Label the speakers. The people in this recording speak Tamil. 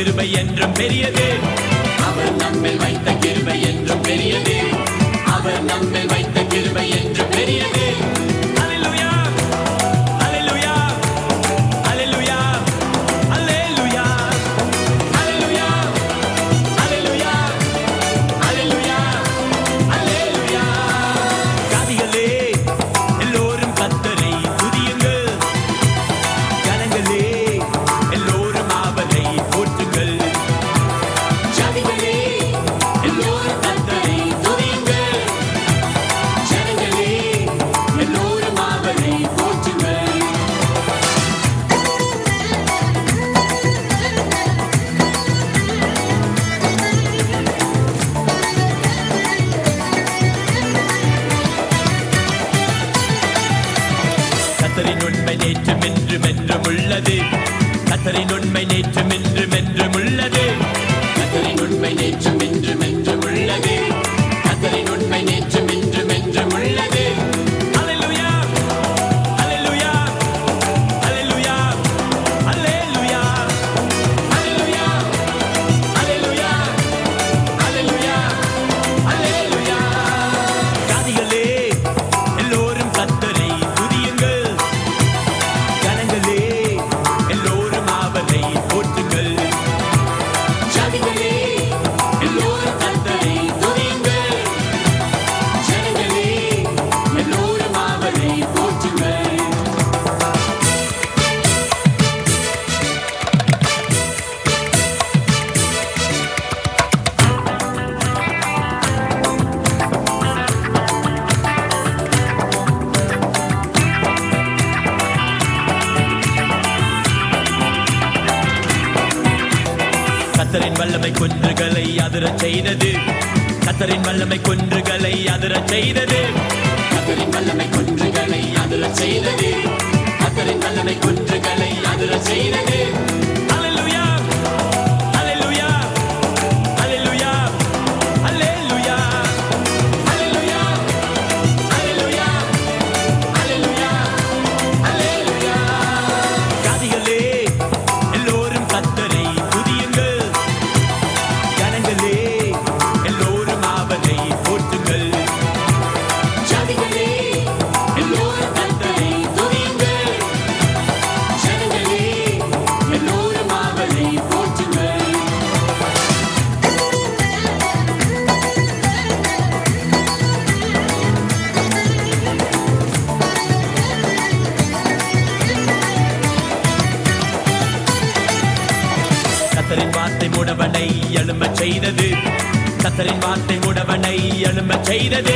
Speaker 1: கிருபை என்றும் பெரியது. அவர் நம்மில் வைத்த கிருபை என்றும் பெரியது. அவர் நம்மில் வைத்த கிருபை என்றும் பெரியது. அல்லேலூயா அல்லேலூயா அல்லேலூயா அல்லேலூயா அல்லேலூயா அல்லேலூயா அல்லேலூயா அல்லேலூயா. ஜாதிகளே எல்லோரும் கர்த்தரை துதியுங்கள். ஜனங்களே எல்லோரும் அவரை போற்றுங்கள். ஜாதிகளே எல்லோரும் கர்த்தரை துதியுங்கள். ஜனங்களே எல்லோரும் அவரை போற்றுங்கள். கர்த்தரின் உண்மை நேற்றும் இன்றும் என்றும் உள்ளது. கர்த்தரின் உண்மை நேற்றும் இன்றும் என்றும் உள்ளது. கர்த்தரின் உண்மை நேற்றும் இன்றும் என்றும் உள்ளது. கர்த்தரின் உண்மை நேற்றும் இன்றும் என்றும் உள்ளது. அல்லேலூயா அல்லேலூயா அல்லேலூயா அல்லேலூயா அல்லேலூயா அல்லேலூயா அல்லேலூயா அல்லேலூயா. ஜாதிகளே எல்லோரும் கர்த்தரை துதியுங்கள். ஜனங்களே எல்லோரும் அவரை போற்றுங்கள். ஜாதிகளே எல்லோரும் கர்த்தரை துதியுங்கள். ஜனங்களே எல்லோரும் அவரை போற்றுங்கள். கர்த்தரின் வல்லமை குன்றுகளை அதிரச் செய்தது. கர்த்தரின் வல்லமை குன்றுகளை அதிரச் செய்தது. கர்த்தரின் வல்லமை குன்றுகளை அதிரச் செய்தது. கர்த்தரின் வல்லமை குன்றுகளை அதிரச் செய்தது. அல்லேலூயா அல்லேலூயா அல்லேலூயா அல்லேலூயா அல்லேலூயா அல்லேலூயா அல்லேலூயா அல்லேலூயா. ஜாதிகளே எல்லோரும் கர்த்தரை துதியுங்கள். ஜனங்களே எல்லோரும் அவரை போற்றுங்கள். ஜாதிகளே எல்லோரும் கர்த்தரை துதியுங்கள். ஜனங்களே எல்லோரும் அவரை போற்றுங்கள். கர்த்தரின் வார்த்தை முடவனை எழும்பச் செய்தது. கர்த்தரின் வார்த்தை முடவனை எழும்பச் செய்தது.